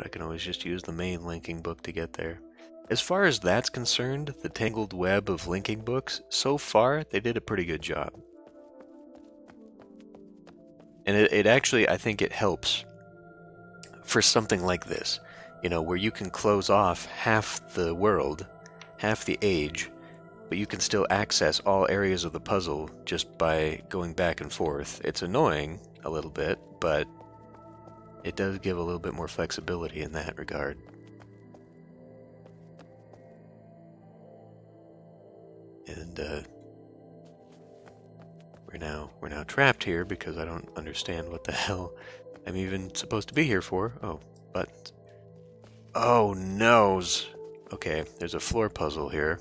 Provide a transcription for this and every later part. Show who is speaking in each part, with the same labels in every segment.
Speaker 1: but I can always just use the main linking book to get there. As far as that's concerned, the tangled web of linking books, so far, they did a pretty good job. And it actually, I think it helps for something like this, where you can close off half the world, half the age, but you can still access all areas of the puzzle just by going back and forth. It's annoying a little bit, but it does give a little bit more flexibility in that regard. And we're now trapped here because I don't understand what the hell I'm even supposed to be here for. Oh, buttons. Oh, noes. Okay, there's a floor puzzle here.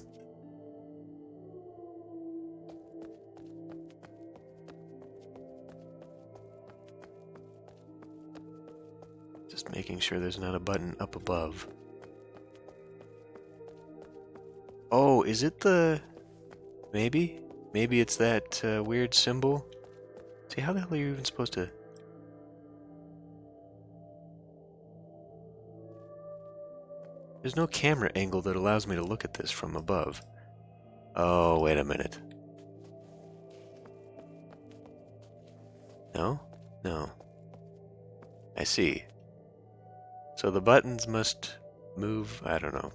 Speaker 1: Just making sure there's not a button up above. Oh, is it the... Maybe? Maybe it's that weird symbol? See, how the hell are you even supposed to... There's no camera angle that allows me to look at this from above. Oh, wait a minute. No? No. I see. So the buttons must move... I don't know.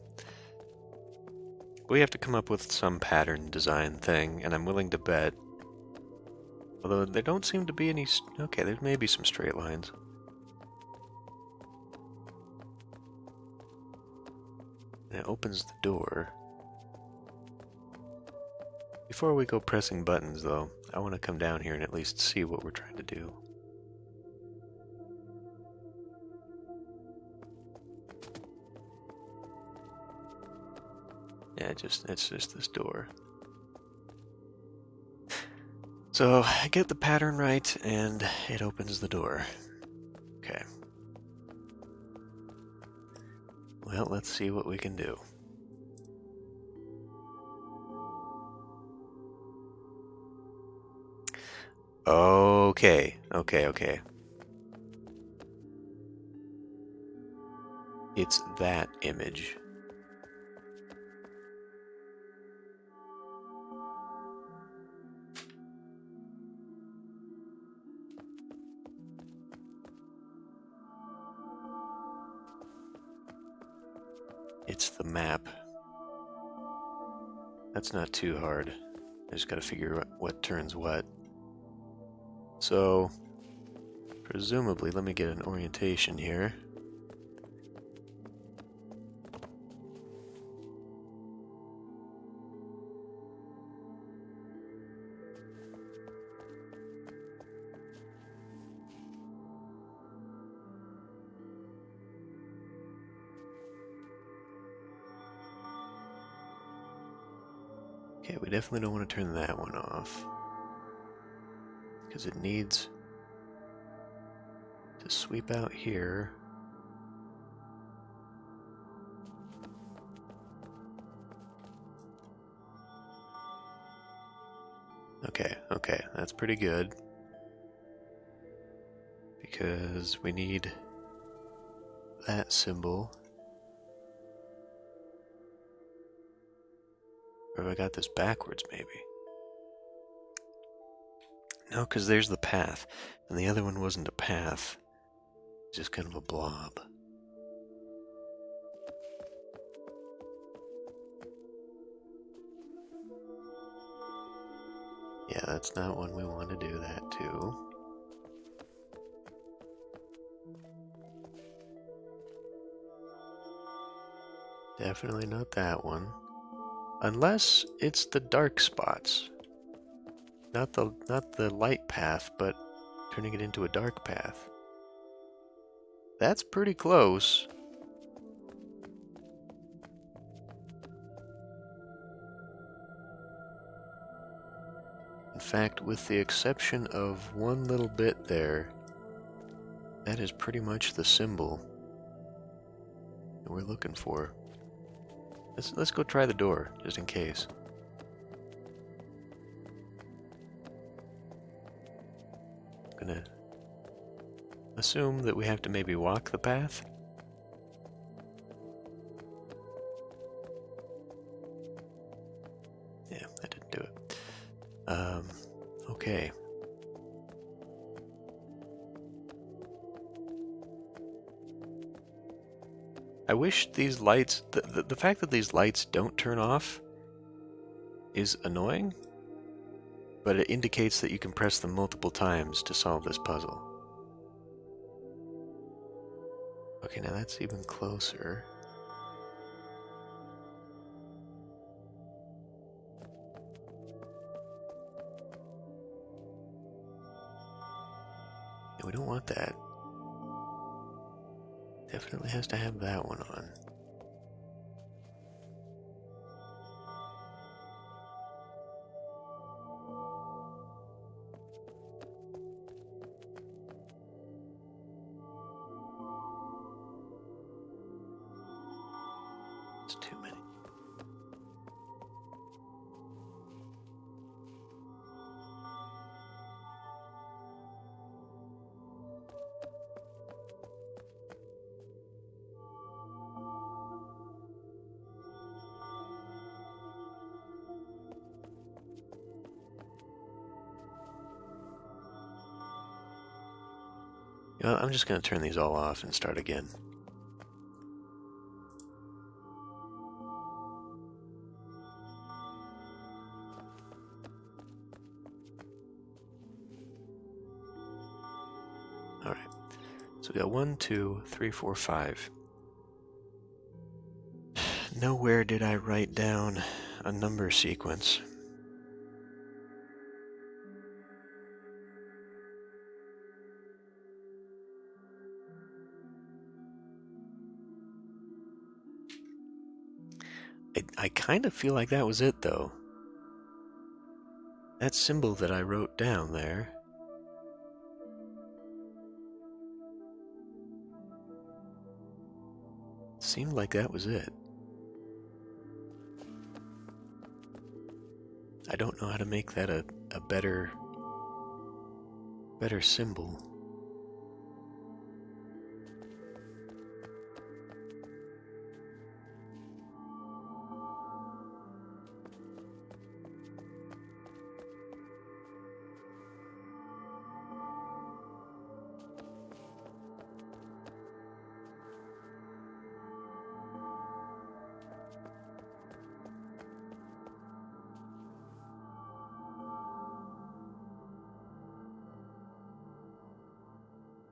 Speaker 1: We have to come up with some pattern design thing, and I'm willing to bet. Although there don't seem to be any... Okay, there may be some straight lines. And it opens the door. Before we go pressing buttons, though, I want to come down here and at least see what we're trying to do. Yeah, it's just this door. So I get the pattern right, and it opens the door. Okay. Well, let's see what we can do. Okay. It's that image. It's the map. That's not too hard. I just gotta figure out what turns what. So, presumably, let me get an orientation here. Okay, we definitely don't want to turn that one off, because it needs to sweep out here. Okay, that's pretty good, because we need that symbol. Or have I got this backwards, maybe? No, because there's the path, and the other one wasn't a path, just kind of a blob. Yeah, that's not one we want to do that to. Definitely not that one. Unless it's the dark spots. Not the light path, but turning it into a dark path. That's pretty close. In fact, with the exception of one little bit there, that is pretty much the symbol that we're looking for. Let's go try the door, just in case. I'm gonna assume that we have to maybe walk the path. I wish these lights, the fact that these lights don't turn off is annoying, but it indicates that you can press them multiple times to solve this puzzle. Okay, now that's even closer. Yeah, we don't want that. Definitely has to have that one on. It's too many. You know, I'm just going to turn these all off and start again. Alright, so we got 1, 2, 3, 4, 5. Nowhere did I write down a number sequence. I kind of feel like that was it, though. That symbol that I wrote down there. Seemed like that was it. I don't know how to make that a better symbol.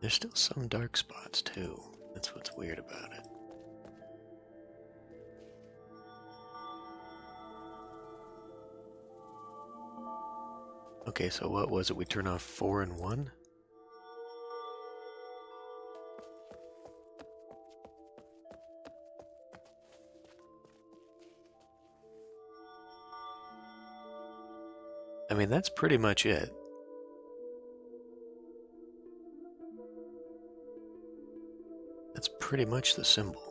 Speaker 1: There's still some dark spots, too. That's what's weird about it. Okay, so what was it? We turn off 4 and 1? I mean, that's pretty much it. That's pretty much the symbol.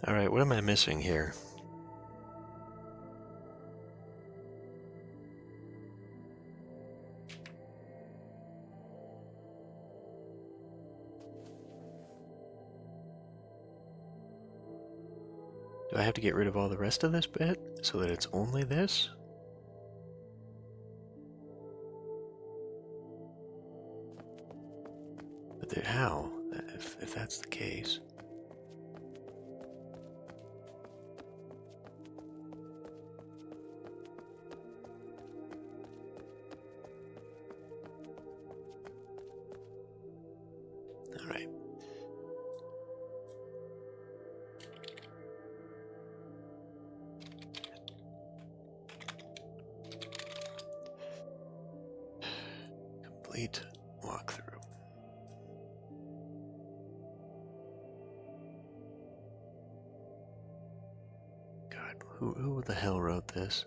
Speaker 1: Alright, what am I missing here? Do I have to get rid of all the rest of this bit so that it's only this? But then how, if that's the case? Alright. Complete walkthrough. God, who the hell wrote this?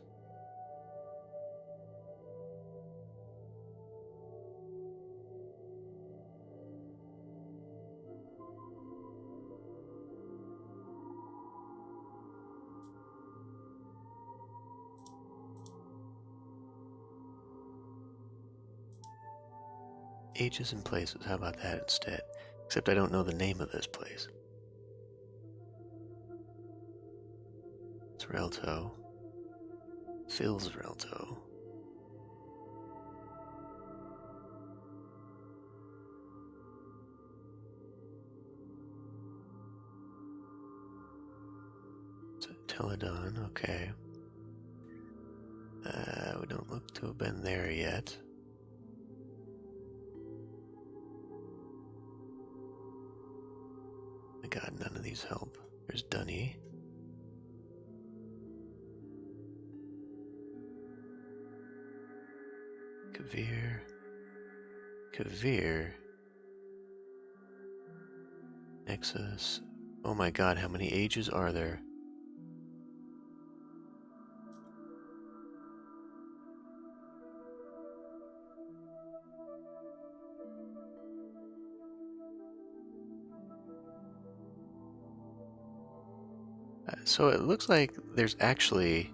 Speaker 1: Ages and places. How about that instead? Except I don't know the name of this place. It's Relto. Phil's Relto. Teledon, okay. We don't look to have been there yet. My god, none of these help. There's Dunny. Kavir. Kavir. Nexus. Oh my god, how many ages are there? So it looks like there's actually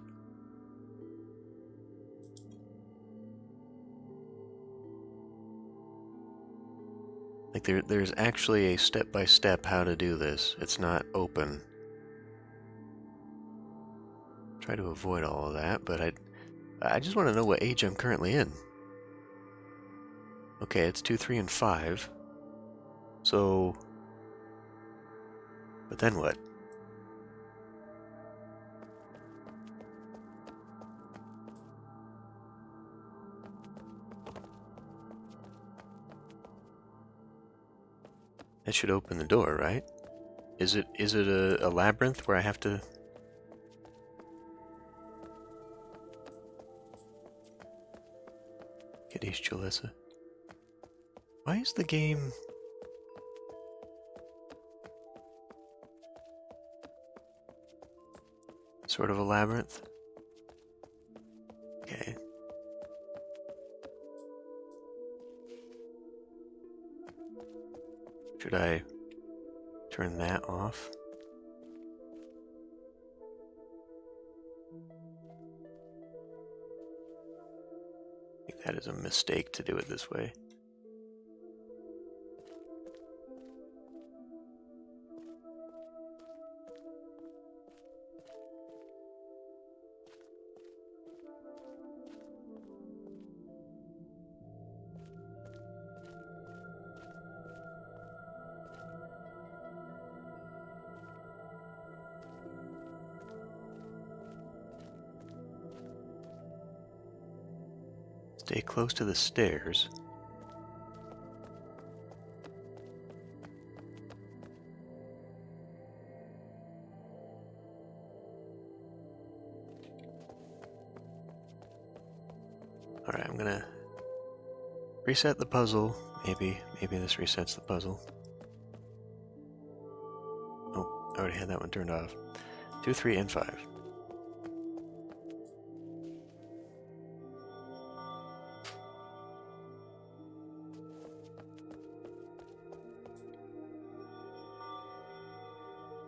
Speaker 1: there's actually a step-by-step how to do this. It's not open. Try to avoid all of that, but I just want to know what age I'm currently in. Okay, it's 2, 3, and 5. So, but then what? That should open the door, right? Is it a labyrinth where I have to... Kadesh Jalessa. Why is the game... sort of a labyrinth? Okay. Should I turn that off? I think that is a mistake to do it this way. Stay close to the stairs. Alright, I'm gonna reset the puzzle. Maybe this resets the puzzle. Oh, I already had that one turned off. 2, 3, and 5.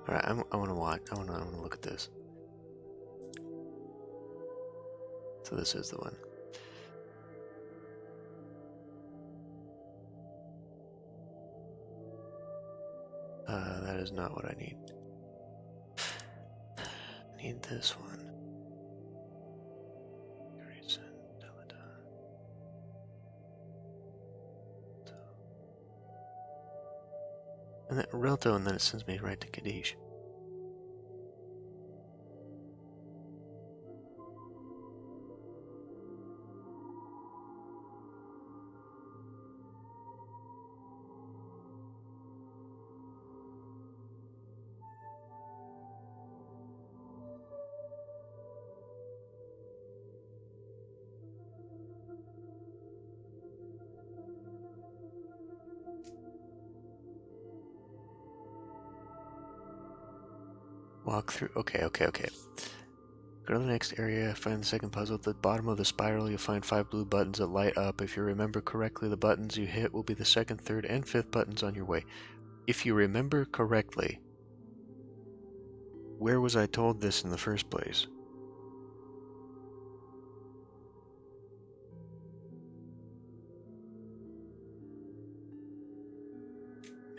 Speaker 1: Alright, I want to watch. I want to look at this. So this is the one. That is not what I need. I need this one. And then Relto, and then it sends me right to Kadesh. Walk through. Okay. Go to the next area, find the second puzzle. At the bottom of the spiral, you'll find 5 blue buttons that light up. If you remember correctly, the buttons you hit will be the second, third, and fifth buttons on your way. If you remember correctly, where was I told this in the first place?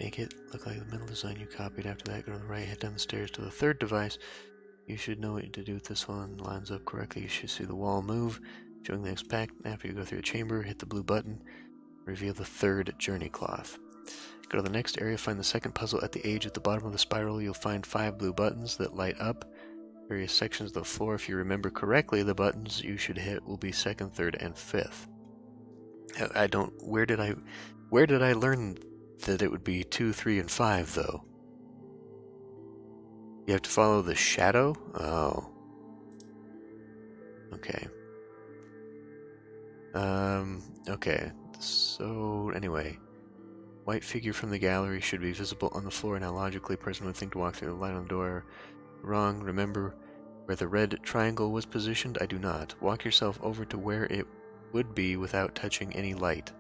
Speaker 1: Make it look like the middle design you copied. After that, go to the right, head down the stairs to the third device. You should know what to do with this one. Lines up correctly. You should see the wall move, showing the next pack. After you go through the chamber, hit the blue button. Reveal the third journey cloth. Go to the next area, find the second puzzle at the edge. At the bottom of the spiral, you'll find 5 blue buttons that light up various sections of the floor. If you remember correctly, the buttons you should hit will be 2nd, 3rd, and 5th. I don't... Where did I learn that it would be 2, 3, and 5, though? You have to follow the shadow? Oh. Okay. Okay. So, anyway. White figure from the gallery should be visible on the floor. Now, logically, a person would think to walk through the light on the door. Wrong. Remember where the red triangle was positioned? I do not. Walk yourself over to where it would be without touching any light.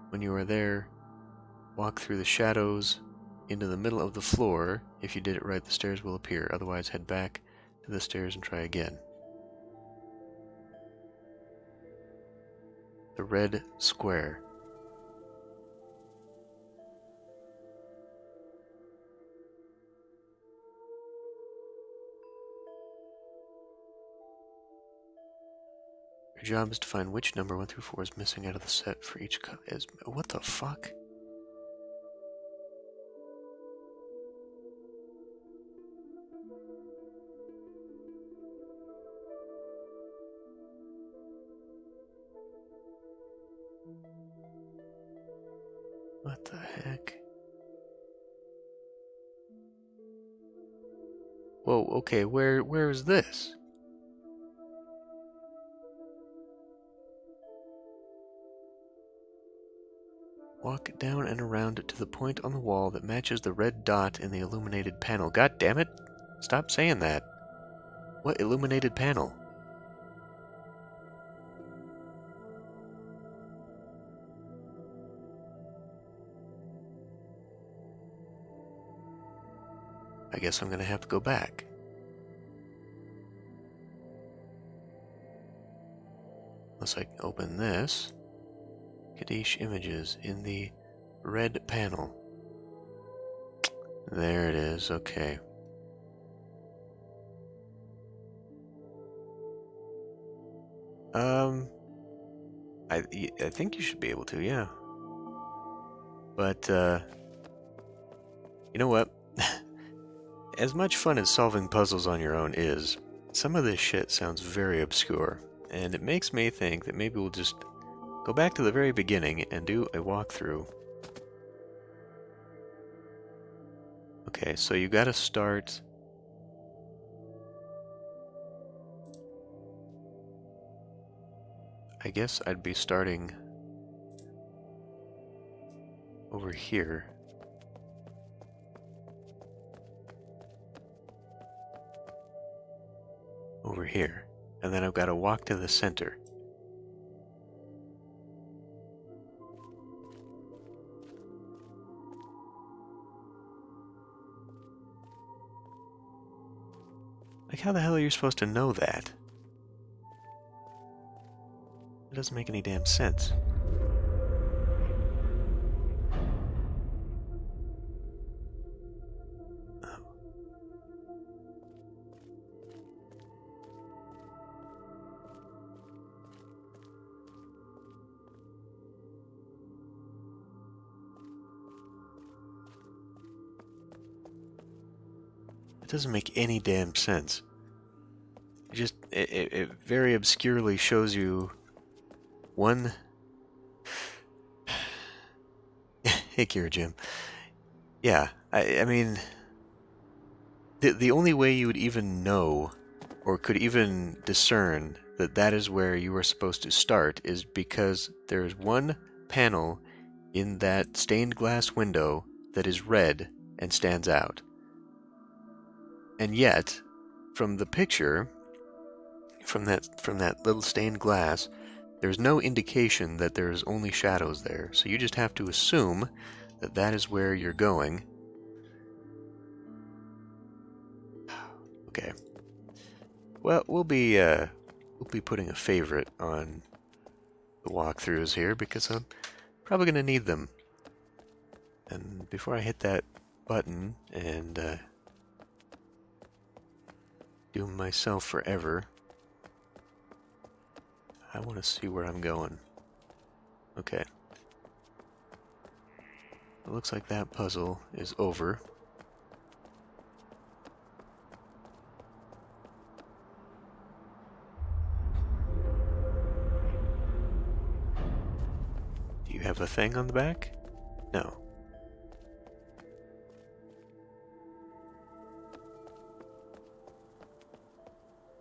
Speaker 1: When you are there, walk through the shadows into the middle of the floor. If you did it right, the stairs will appear. Otherwise, head back to the stairs and try again. The red square. Your job is to find which number 1 through 4 is missing out of the set for each cut. What the fuck? What the heck? Whoa, okay, where is this? Walk down and around to the point on the wall that matches the red dot in the illuminated panel. God damn it! Stop saying that. What illuminated panel? I guess I'm gonna have to go back. Unless I can open this. Kaddish images in the red panel. There it is, okay. I think you should be able to, yeah. But, you know what? As much fun as solving puzzles on your own is, some of this shit sounds very obscure, and it makes me think that maybe we'll just go back to the very beginning and do a walkthrough. Okay, so you gotta start... I guess I'd be starting over here. Over here. And then I've got to walk to the center. Like, how the hell are you supposed to know that? It doesn't make any damn sense. It doesn't make any damn sense. It very obscurely shows you one... Hey, Kira Jim. Yeah, I mean... The only way you would even know, or could even discern, that that is where you are supposed to start is because there's one panel in that stained glass window that is red and stands out. And yet, from the picture, from that little stained glass, there's no indication that there's only shadows there. So you just have to assume that that is where you're going. Okay. Well, we'll be putting a favorite on the walkthroughs here because I'm probably going to need them. And before I hit that button and doom myself forever, I want to see where I'm going. Okay. It looks like that puzzle is over. Do you have a thing on the back? No.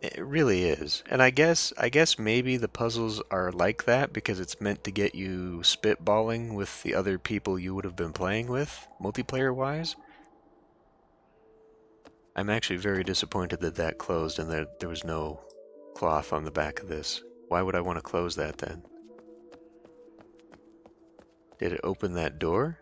Speaker 1: It really is. And I guess maybe the puzzles are like that because it's meant to get you spitballing with the other people you would have been playing with, multiplayer-wise. I'm actually very disappointed that that closed and there was no cloth on the back of this. Why would I want to close that then? Did it open that door?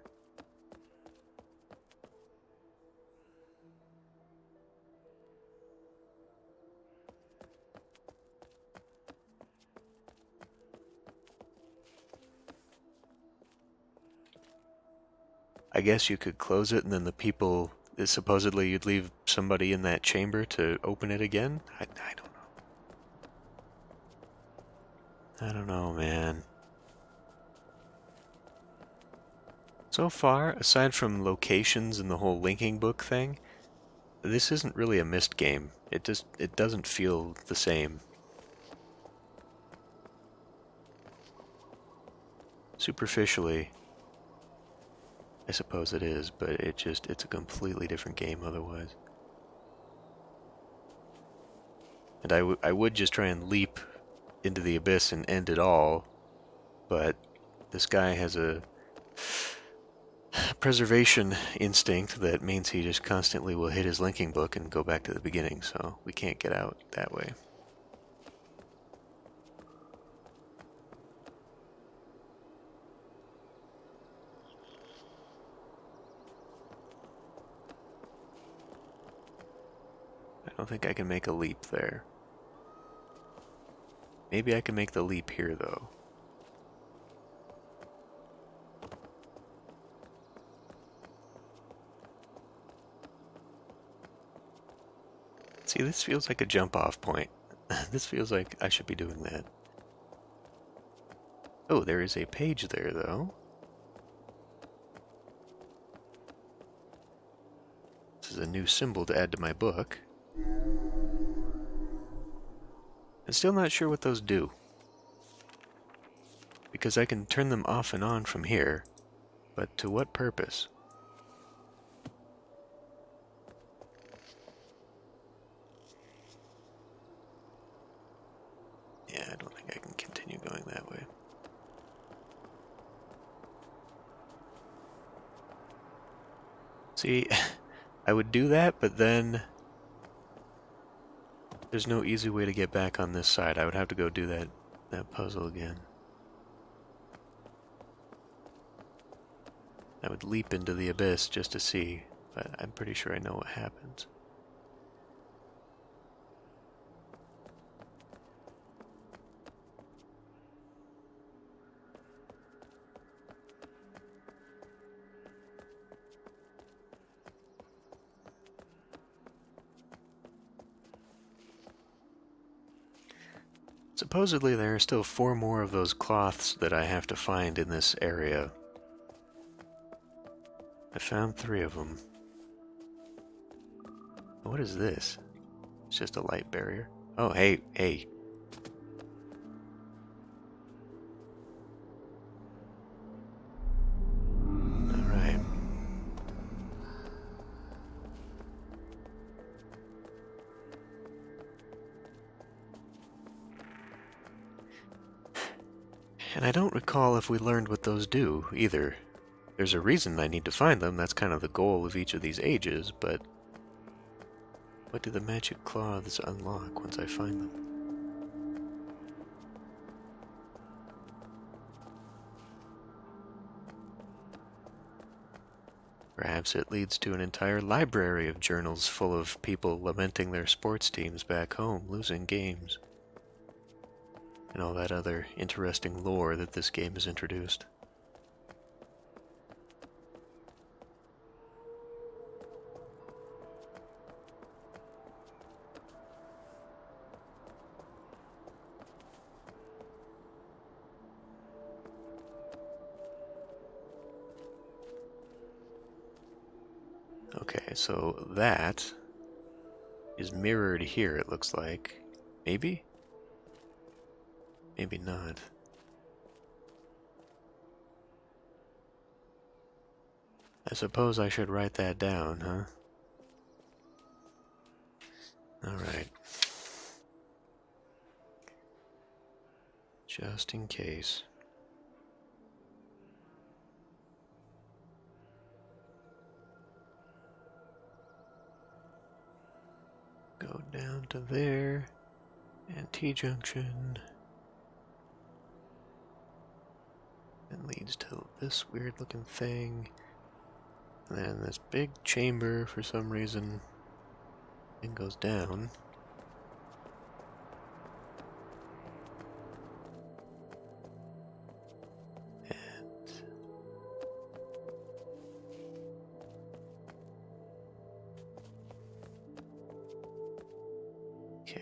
Speaker 1: I guess you could close it and then the people, supposedly you'd leave somebody in that chamber to open it again? I don't know. I don't know, man. So far, aside from locations and the whole linking book thing, this isn't really a Myst game. It doesn't feel the same. Superficially, I suppose it is, but it's a completely different game otherwise. And I would just try and leap into the abyss and end it all, but this guy has a preservation instinct that means he just constantly will hit his linking book and go back to the beginning, so we can't get out that way. I don't think I can make a leap there. Maybe I can make the leap here, though. See, this feels like a jump-off point. This feels like I should be doing that. Oh, there is a page there, though. This is a new symbol to add to my book. I'm still not sure what those do. Because I can turn them off and on from here, but to what purpose? Yeah, I don't think I can continue going that way. See, I would do that, but then there's no easy way to get back on this side. I would have to go do that puzzle again. I would leap into the abyss just to see, but I'm pretty sure I know what happens. Supposedly there are still 4 more of those cloths that I have to find in this area. I found 3 of them. What is this? It's just a light barrier. Oh, hey. Alright. And I don't recall if we learned what those do, either. There's a reason I need to find them, that's kind of the goal of each of these ages, but what do the magic cloths unlock once I find them? Perhaps it leads to an entire library of journals full of people lamenting their sports teams back home, losing games, and all that other interesting lore that this game has introduced. Okay, so that is mirrored here, it looks like. Maybe? Maybe not. I suppose I should write that down, huh? Alright. Just in case. Go down to there. And T-junction. And leads to this weird looking thing. And then this big chamber for some reason. And goes down. Okay.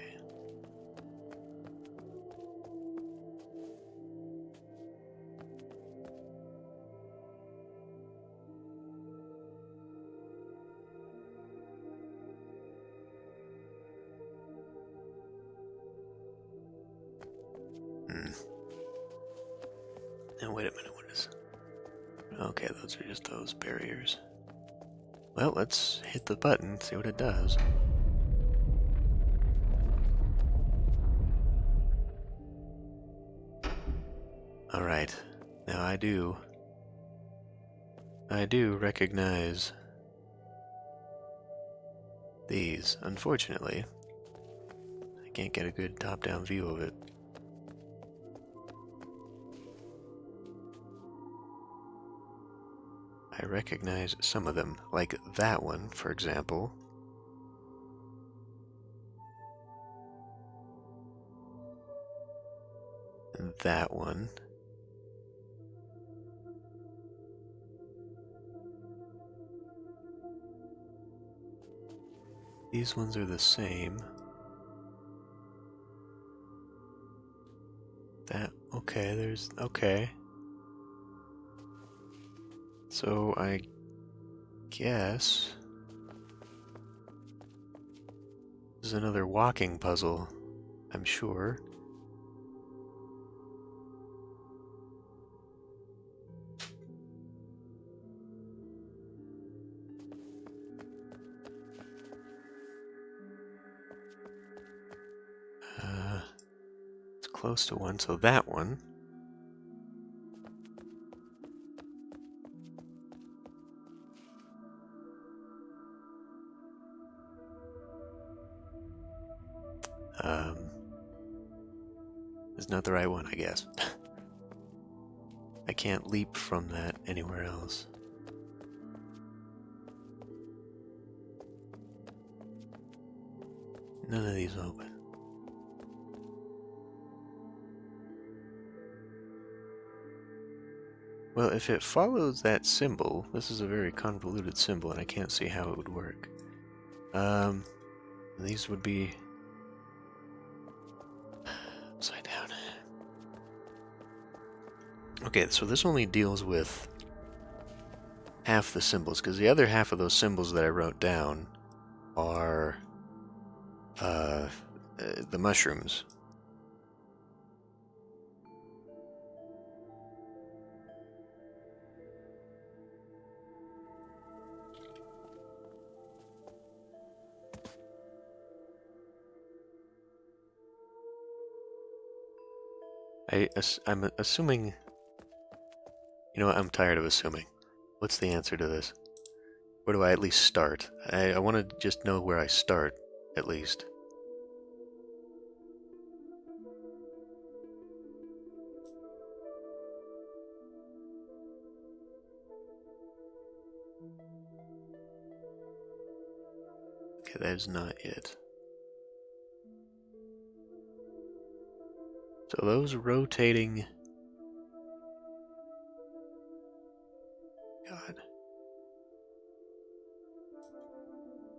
Speaker 1: Now wait a minute, what is... Okay, those are just those barriers. Well, let's hit the button, see what it does. Alright, now I do recognize these. Unfortunately, I can't get a good top-down view of it. I recognize some of them, like that one, for example. And that one. These ones are the same. That, okay, there's, okay. So I guess this is another walking puzzle, I'm sure. It's close to one, so that one. Is not the right one, I guess. I can't leap from that anywhere else. None of these open. Well, if it follows that symbol, this is a very convoluted symbol, and I can't see how it would work. These would be upside down. Okay, so this only deals with half the symbols, because the other half of those symbols that I wrote down are the mushrooms. I'm assuming... You know what, I'm tired of assuming. What's the answer to this? Where do I at least start? I want to just know where I start, at least. Okay, that is not it. So those rotating... God.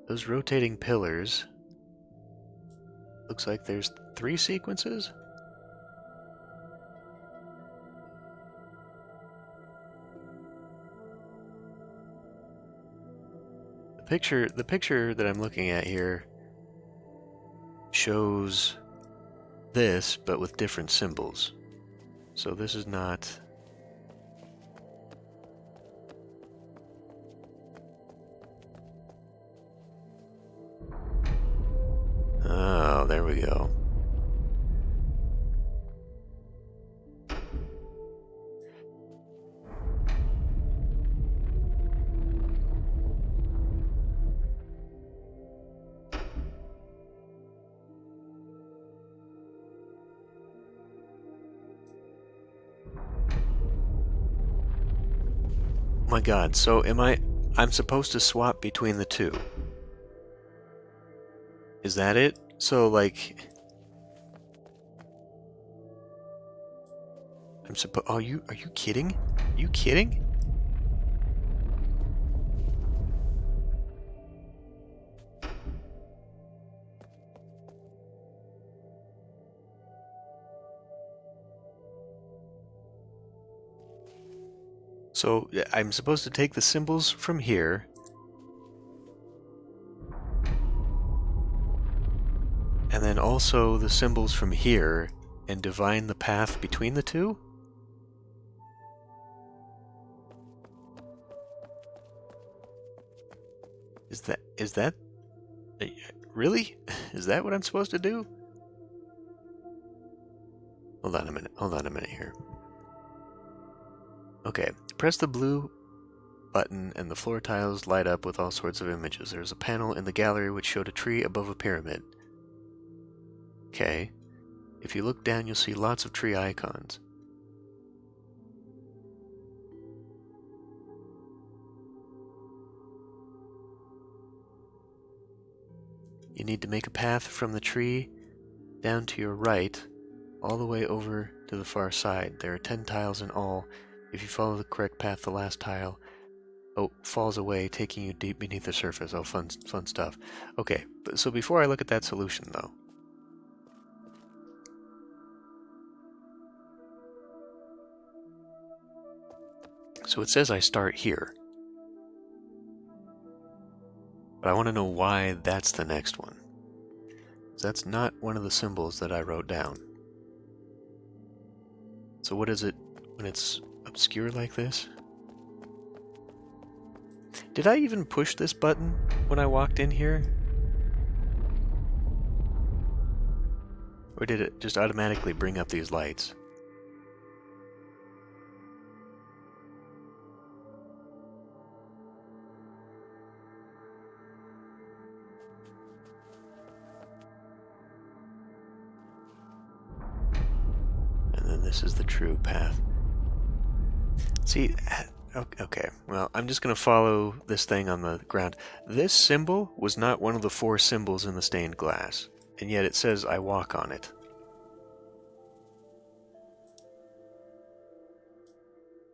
Speaker 1: Those rotating pillars... Looks like there's 3 sequences? picture that I'm looking at here shows this, but with different symbols. So this is not... Oh, there we go. Oh my god, so I'm supposed to swap between the two. Is that it? So, like... are you kidding? Are you kidding? So, I'm supposed to take the symbols from here, and then also the symbols from here, and divine the path between the two? Is that really? Is that what I'm supposed to do? Hold on a minute here. Okay, press the blue button and the floor tiles light up with all sorts of images. There's a panel in the gallery which showed a tree above a pyramid. Okay. If you look down, you'll see lots of tree icons. You need to make a path from the tree down to your right, all the way over to the far side. There are 10 tiles in all. If you follow the correct path, the last tile falls away, taking you deep beneath the surface. Oh, fun stuff. Okay, so before I look at that solution, though, so it says I start here. But I want to know why that's the next one. That's not one of the symbols that I wrote down. So what is it when it's obscure like this? Did I even push this button when I walked in here? Or did it just automatically bring up these lights? And then this is the true path. See, okay, well, I'm just going to follow this thing on the ground. This symbol was not one of the 4 symbols in the stained glass, and yet it says I walk on it.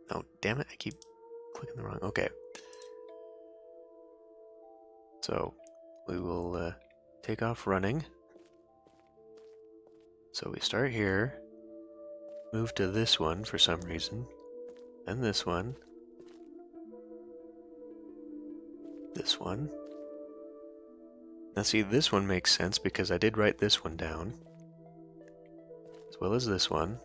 Speaker 1: Oh, damn it, I keep clicking the wrong... Okay. So, we will take off running. So we start here, move to this one for some reason, then this one, this one. Now see, this one makes sense because I did write this one down, as well as this one.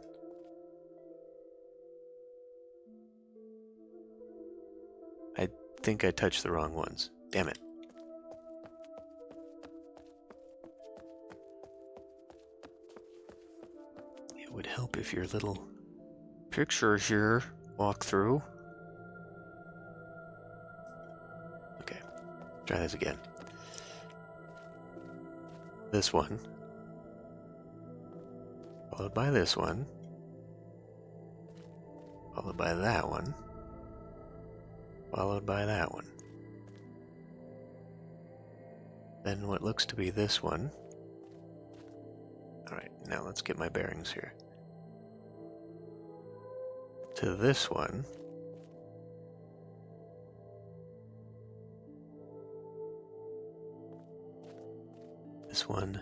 Speaker 1: I think I touched the wrong ones. Damn it. It would help if your little picture here walk through. Okay, try this again. This one, followed by this one, followed by that one, followed by that one. Then what looks to be this one. Alright, now let's get my bearings here. To this one. This one.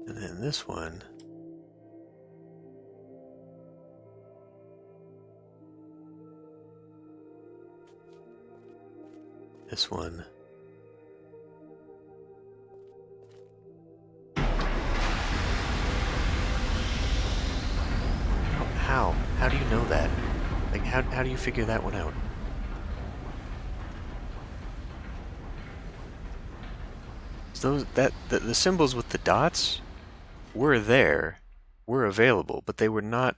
Speaker 1: And then this one. This one. How? How do you know that? Like, how do you figure that one out? So the symbols with the dots were there, were available, but they were not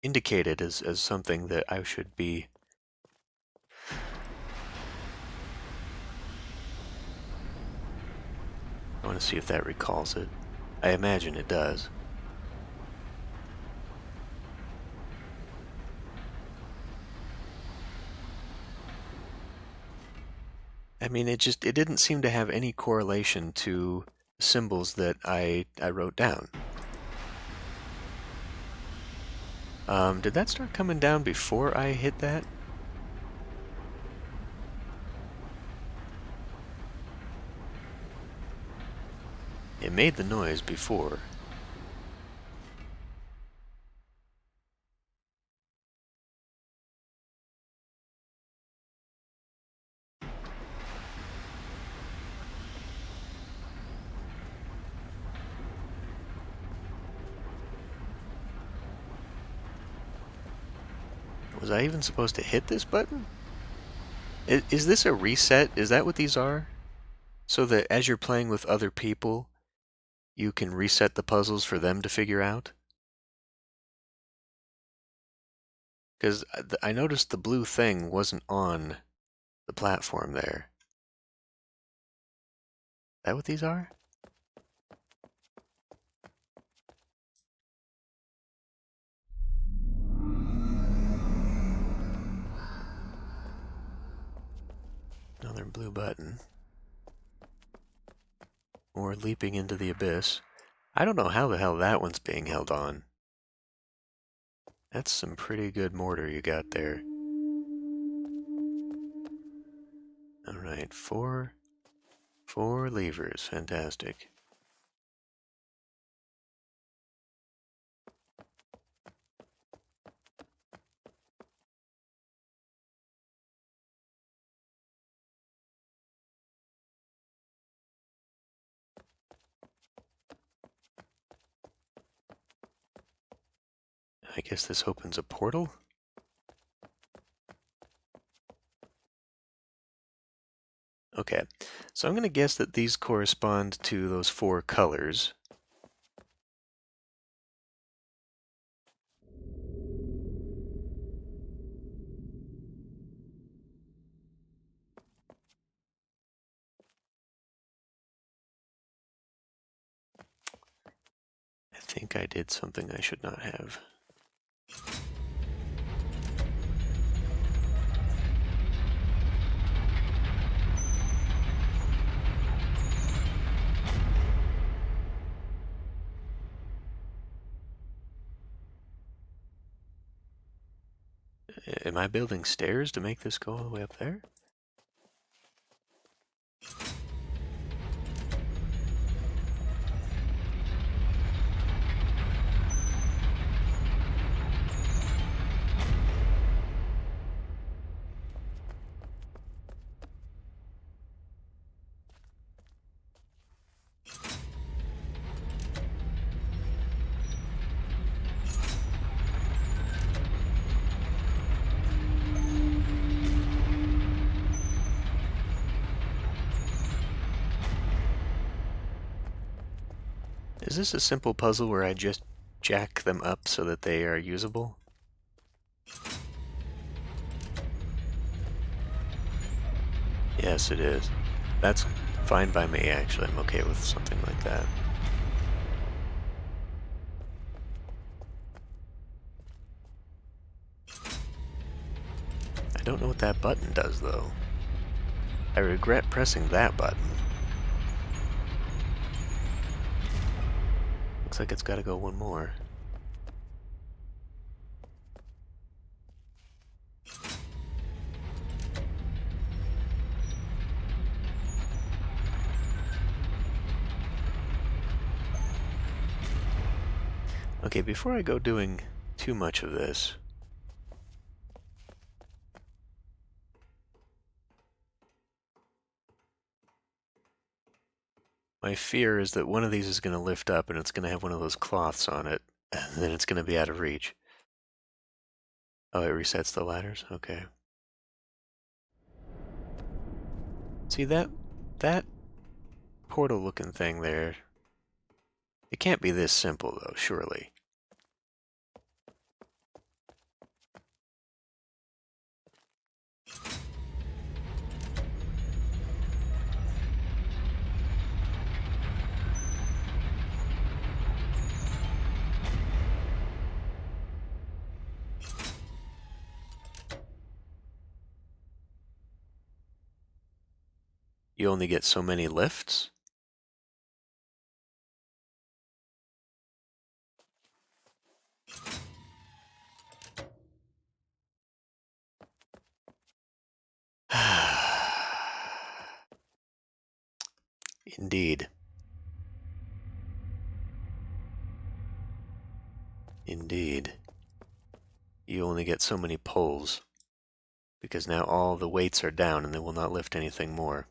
Speaker 1: indicated as something that I should be. I want to see if that recalls it. I imagine it does. I mean, it didn't seem to have any correlation to symbols that I wrote down. Did that start coming down before I hit that? It made the noise before. Was I even supposed to hit this button? Is this a reset? Is that what these are? So that as you're playing with other people, you can reset the puzzles for them to figure out? Because I noticed the blue thing wasn't on the platform there. Is that what these are? Another blue button. Or leaping into the abyss. I don't know how the hell that one's being held on. That's some pretty good mortar you got there. Alright, four levers. Fantastic. I guess this opens a portal? Okay, so I'm going to guess that these correspond to those four colors. I think I did something I should not have. Am I building stairs to make this go all the way up there? Is this a simple puzzle where I just jack them up so that they are usable? Yes, it is. That's fine by me, actually. I'm okay with something like that. I don't know what that button does, though. I regret pressing that button. Looks like it's gotta go one more. Okay, before I go doing too much of this, my fear is that one of these is going to lift up and it's going to have one of those cloths on it, and then it's going to be out of reach. Oh, it resets the ladders? Okay. See that portal looking thing there? It can't be this simple though, surely. You only get so many lifts? Indeed. Indeed. You only get so many pulls, because now all the weights are down and they will not lift anything more.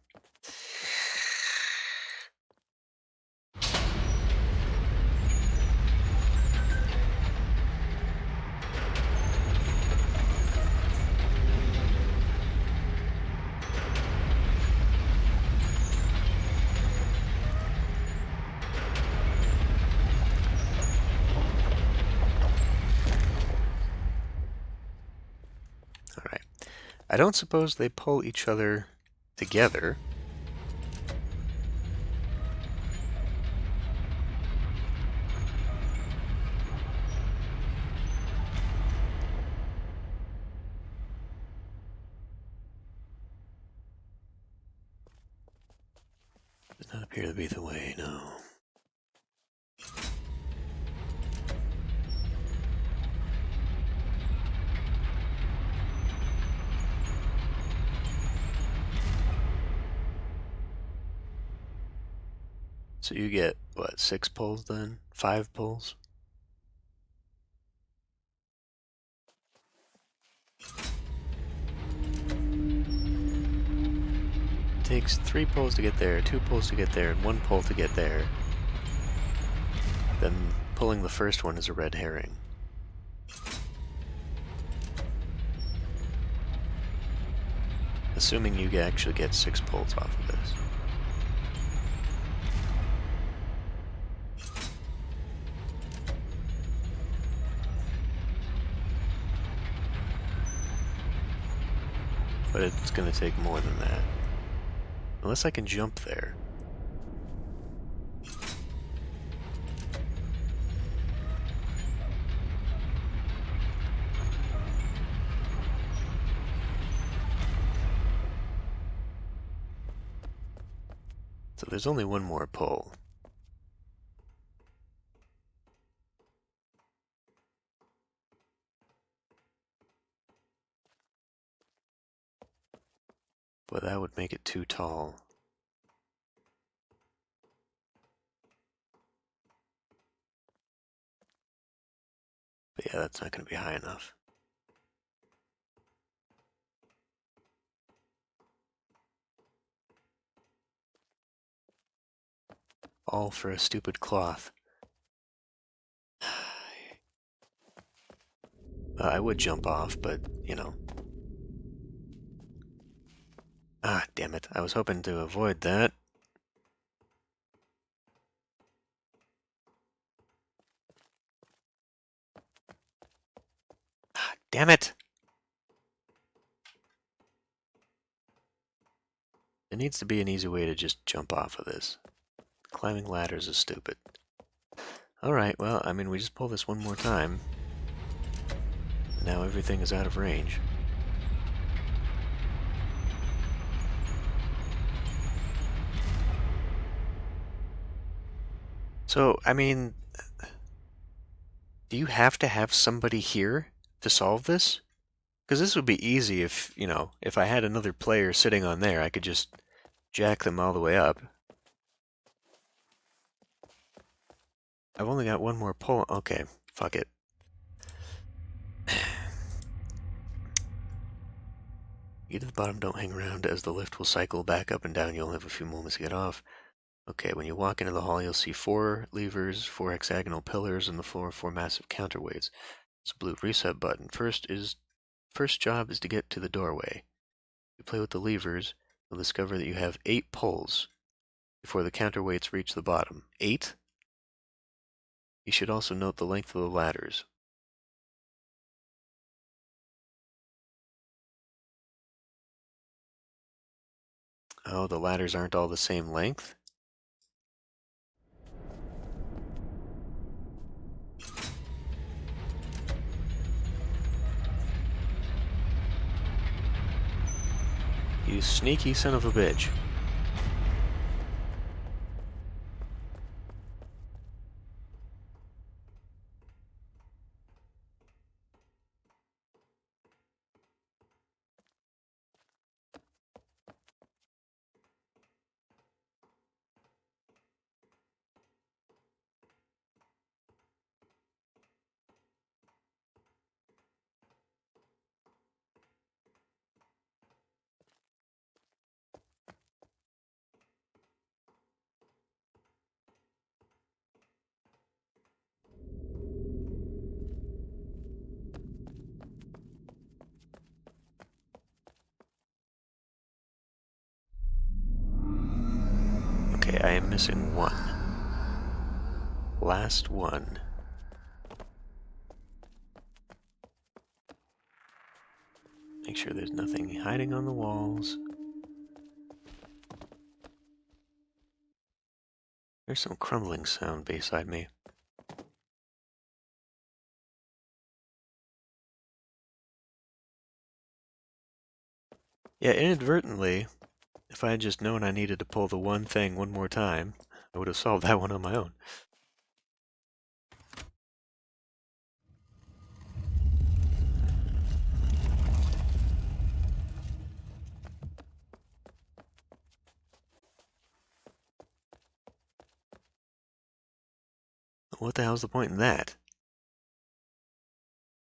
Speaker 1: Alright. I don't suppose they pull each other together. Does not appear to be the way, no. So you get, what, 6 pulls then? 5 pulls? It takes 3 pulls to get there, 2 pulls to get there, and 1 pull to get there. Then pulling the first one is a red herring. Assuming you actually get 6 pulls off of this. But it's going to take more than that. Unless I can jump there. So there's only one more pull. But that would make it too tall. But yeah, that's not going to be high enough. All for a stupid cloth. I would jump off, but, you know. Ah, damn it. I was hoping to avoid that. Ah, damn it! There needs to be an easy way to just jump off of this. Climbing ladders is stupid. Alright, well, I mean, we just pull this one more time. Now everything is out of range. So, I mean, do you have to have somebody here to solve this? Because this would be easy if, you know, if I had another player sitting on there, I could just jack them all the way up. I've only got one more pull. Okay, fuck it. Get to the bottom, don't hang around, as the lift will cycle back up and down. You'll have a few moments to get off. Okay, when you walk into the hall, you'll see 4 levers, 4 hexagonal pillars, and the floor 4 massive counterweights. It's a blue reset button. First is First job is to get to the doorway. You play with the levers, you'll discover that you have 8 pulls before the counterweights reach the bottom. 8? You should also note the length of the ladders. Oh, the ladders aren't all the same length? You sneaky son of a bitch. Okay, I am missing one. Last one. Make sure there's nothing hiding on the walls. There's some crumbling sound beside me. Yeah, inadvertently, if I had just known I needed to pull the one thing one more time, I would have solved that one on my own. What the hell's the point in that?